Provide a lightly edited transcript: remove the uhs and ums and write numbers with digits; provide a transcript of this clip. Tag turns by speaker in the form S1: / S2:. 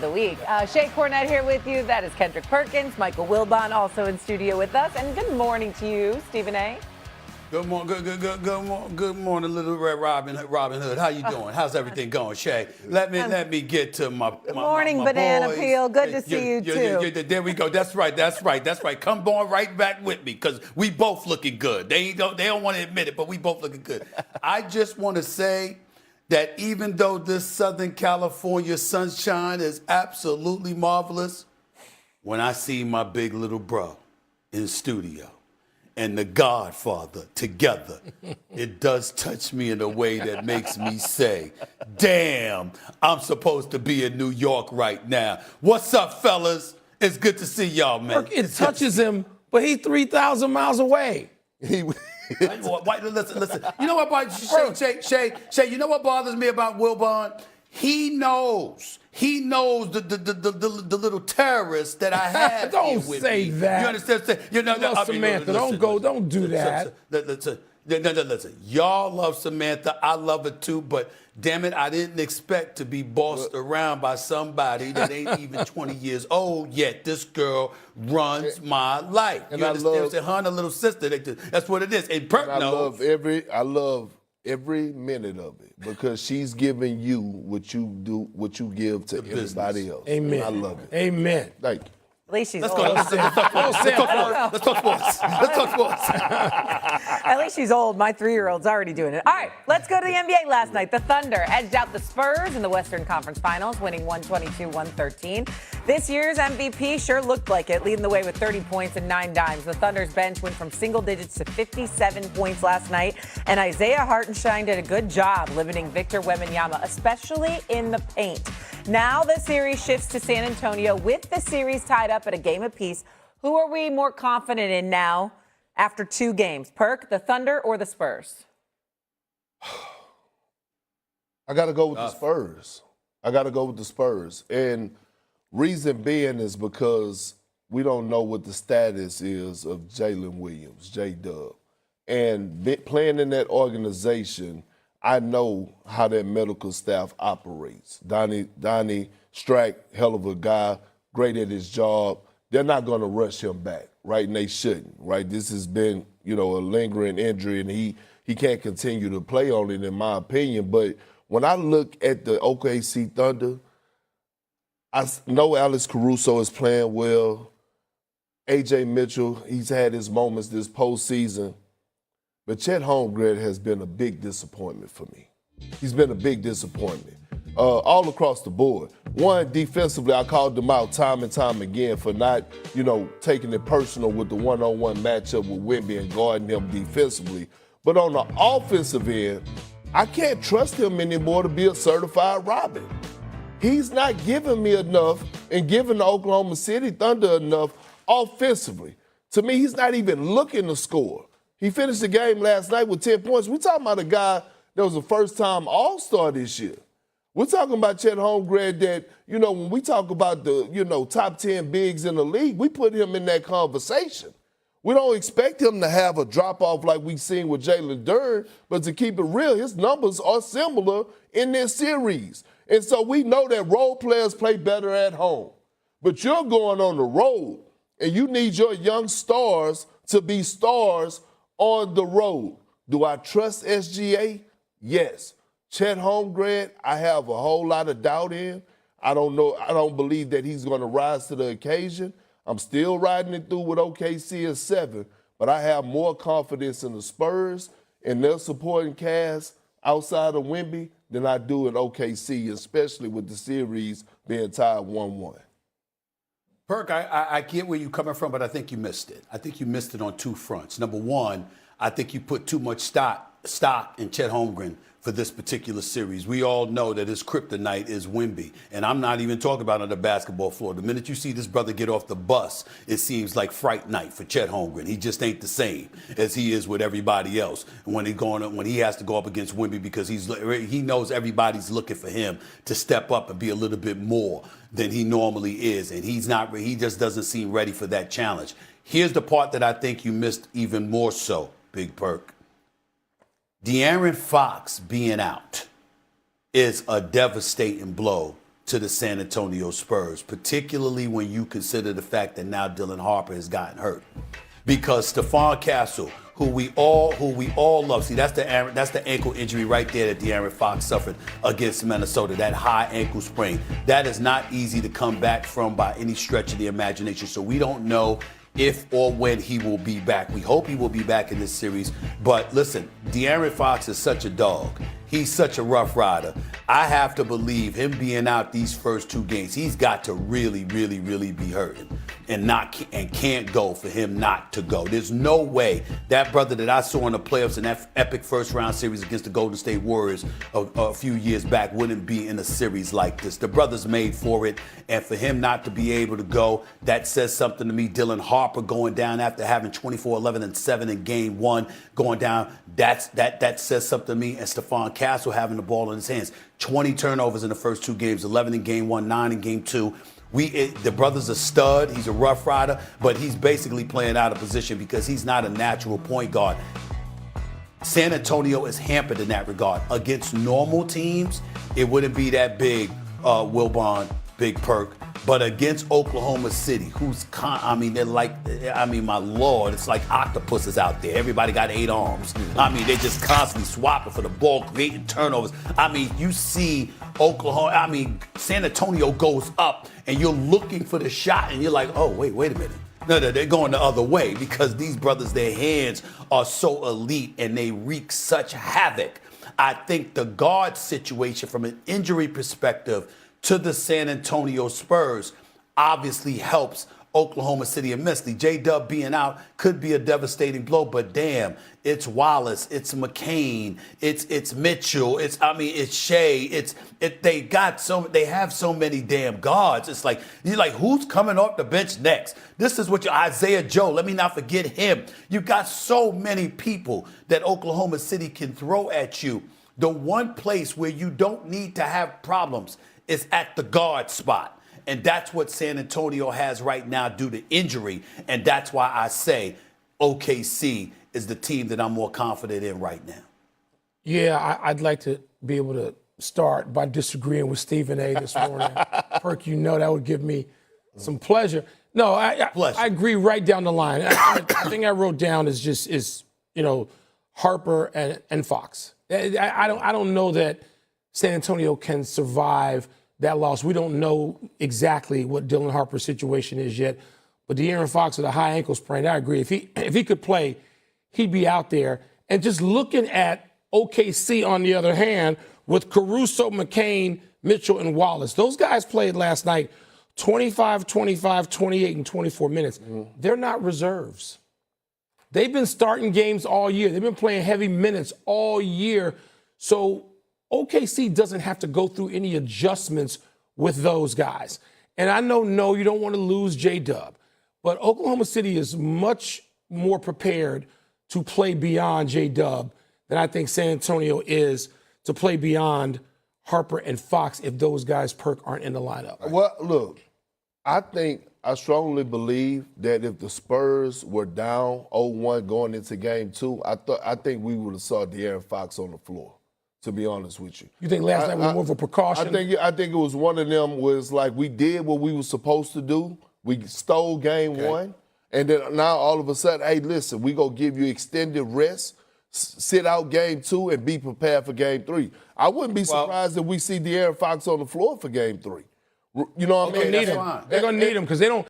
S1: the week. Shea Cornett here with you. That is Kendrick Perkins. Michael Wilbon also in studio with us. And good morning to you, Stephen A.
S2: Good morning, little Red Robin Hood. How you doing? How's everything going, Shay? Let me get to my
S1: Good morning,
S2: my
S1: Banana
S2: boys.
S1: Peel. Good to see you too.
S2: There we go. That's right. Come on right back with me, because we both looking good. They don't want to admit it, but we both looking good. I just want to say that even though this Southern California sunshine is absolutely marvelous, when I see my big little bro in studio and the Godfather together, it does touch me in a way that makes me say, damn, I'm supposed to be in New York right now. What's up, fellas? It's good to see y'all, man.
S3: It touches him, but he's 3,000 miles away.
S2: Listen. You know what, Shay, you know what bothers me about Wilbon? He knows the little terrorist that I have.
S3: Don't
S2: here with
S3: say
S2: me.
S3: that.
S2: You understand? You know,
S3: Samantha, don't do that.
S2: Listen. Y'all love Samantha. I love her too, but damn it, I didn't expect to be bossed around by somebody that ain't even 20 years old yet. This girl runs my life.
S4: And
S2: you
S4: I
S2: understand? Her and her little sister. That's what it is. And Perk knows.
S4: I love every minute of it, because she's giving you what you give to everybody else.
S3: Amen.
S4: I love it.
S3: Amen.
S4: Thank you.
S1: At least she's
S2: Let's
S1: old.
S2: go. Let's talk sports.
S1: At least she's old. My 3-year-old's already doing it. All right, let's go to the NBA last night. The Thunder edged out the Spurs in the Western Conference Finals, winning 122-113. This year's MVP sure looked like it, leading the way with 30 points and 9 dimes. The Thunder's bench went from single digits to 57 points last night, and Isaiah Hartenstein did a good job limiting Victor Wembanyama, especially in the paint. Now the series shifts to San Antonio with the series tied up at a game apiece. Who are we more confident in now after 2 games? Perk, the Thunder, or the Spurs?
S4: I got to go with the Spurs. And reason being is because we don't know what the status is of Jalen Williams, J-Dub. And playing in that organization, I know how that medical staff operates. Donnie Strack, hell of a guy, great at his job. They're not going to rush him back, right? And they shouldn't, right? This has been, a lingering injury, and he can't continue to play on it, in my opinion. But when I look at the OKC Thunder, I know Alex Caruso is playing well. A.J. Mitchell, he's had his moments this postseason. But Chet Holmgren has been a big disappointment for me. He's been a big disappointment all across the board. One, defensively, I called him out time and time again for not, taking it personal with the one-on-one matchup with Wemby and guarding him defensively. But on the offensive end, I can't trust him anymore to be a certified Robin. He's not giving me enough and giving the Oklahoma City Thunder enough offensively. To me, he's not even looking to score. He finished the game last night with 10 points. We're talking about a guy that was a first-time All-Star this year. We're talking about Chet Holmgren that, when we talk about the, top 10 bigs in the league, we put him in that conversation. We don't expect him to have a drop-off like we've seen with Jalen Duren, but to keep it real, his numbers are similar in this series. And so we know that role players play better at home. But you're going on the road, and you need your young stars to be stars on the road. Do I trust SGA? Yes. Chet Holmgren, I have a whole lot of doubt in. I don't know. I don't believe that he's going to rise to the occasion. I'm still riding it through with OKC at 7, but I have more confidence in the Spurs and their supporting cast outside of Wemby than I do in OKC, especially with the series being tied 1-1.
S2: Perk, I get where you're coming from, but I think you missed it. I think you missed it on 2 fronts. Number one, I think you put too much stock in Chet Holmgren for this particular series. We all know that his kryptonite is Wemby, and I'm not even talking about on the basketball floor. The minute you see this brother get off the bus, it seems like fright night for Chet Holmgren. He just ain't the same as he is with everybody else when he has to go up against Wemby, because he knows everybody's looking for him to step up and be a little bit more than he normally is, and he just doesn't seem ready for that challenge. Here's the part that I think you missed even more so, Big Perk. De'Aaron Fox being out is a devastating blow to the San Antonio Spurs, particularly when you consider the fact that now Dylan Harper has gotten hurt. Because Stephon Castle, who we all love. See, that's the ankle injury right there that De'Aaron Fox suffered against Minnesota, that high ankle sprain. That is not easy to come back from by any stretch of the imagination. So we don't know if or when he will be back. We hope he will be back in this series. But listen, De'Aaron Fox is such a dog. He's such a rough rider. I have to believe him being out these first 2 games, he's got to really, really, really be hurting and can't go for him not to go. There's no way that brother that I saw in the playoffs in that epic first-round series against the Golden State Warriors a few years back wouldn't be in a series like this. The brother's made for it, and for him not to be able to go, that says something to me. Dylan Harper going down after having 24, 11, and 7 in game 1, going down, that says something to me. And Stephon Castle having the ball in his hands. 20 turnovers in the first 2 games, 11 in game 1, 9 in game 2. The brother's a stud. He's a rough rider, but he's basically playing out of position because he's not a natural point guard. San Antonio is hampered in that regard. Against normal teams, it wouldn't be that big, Wilbon, Big Perk. But against Oklahoma City, they're like, my Lord, it's like octopuses out there. Everybody got 8 arms. They're just constantly swapping for the ball, creating turnovers. You see Oklahoma, San Antonio goes up and you're looking for the shot and you're like, oh, wait a minute. No, they're going the other way because these brothers, their hands are so elite and they wreak such havoc. I think the guard situation from an injury perspective to the San Antonio Spurs obviously helps Oklahoma City immensely. J-Dub being out could be a devastating blow, but damn, it's Wallace, it's McCain, it's Mitchell, it's Shea, they have so many damn guards. It's like, you're like, who's coming off the bench next? This is what Isaiah Joe, let me not forget him. You got so many people that Oklahoma City can throw at you. The one place where you don't need to have problems is at the guard spot. And that's what San Antonio has right now due to injury. And that's why I say OKC is the team that I'm more confident in right now.
S3: Yeah, I'd like to be able to start by disagreeing with Stephen A. this morning. Perk, that would give me some pleasure. No, I agree right down the line. The thing I wrote down is Harper and Fox. I don't know that San Antonio can survive that loss. We don't know exactly what Dylan Harper's situation is yet, but De'Aaron Fox with a high ankle sprain, I agree. If he could play, he'd be out there. And just looking at OKC on the other hand, with Caruso, McCain, Mitchell, and Wallace, those guys played last night 25, 25, 28, and 24 minutes. They're not reserves. They've been starting games all year. They've been playing heavy minutes all year. So OKC doesn't have to go through any adjustments with those guys. And I know you don't want to lose J-Dub, but Oklahoma City is much more prepared to play beyond J-Dub than I think San Antonio is to play beyond Harper and Fox if those guys, Perk, aren't in the lineup.
S4: Well, look, I strongly believe that if the Spurs were down 0-1 going into game 2, I think we would have saw De'Aaron Fox on the floor, to be honest with you.
S3: You think last night was more of a precaution?
S4: I think it was one of them was like we did what we were supposed to do. We stole game 1. And then now all of a sudden, hey, listen, we going to give you extended rest, sit out game 2, and be prepared for game 3. I wouldn't be surprised if we see De'Aaron Fox on the floor for game 3. You know what I mean?
S3: They're going to need him because they don't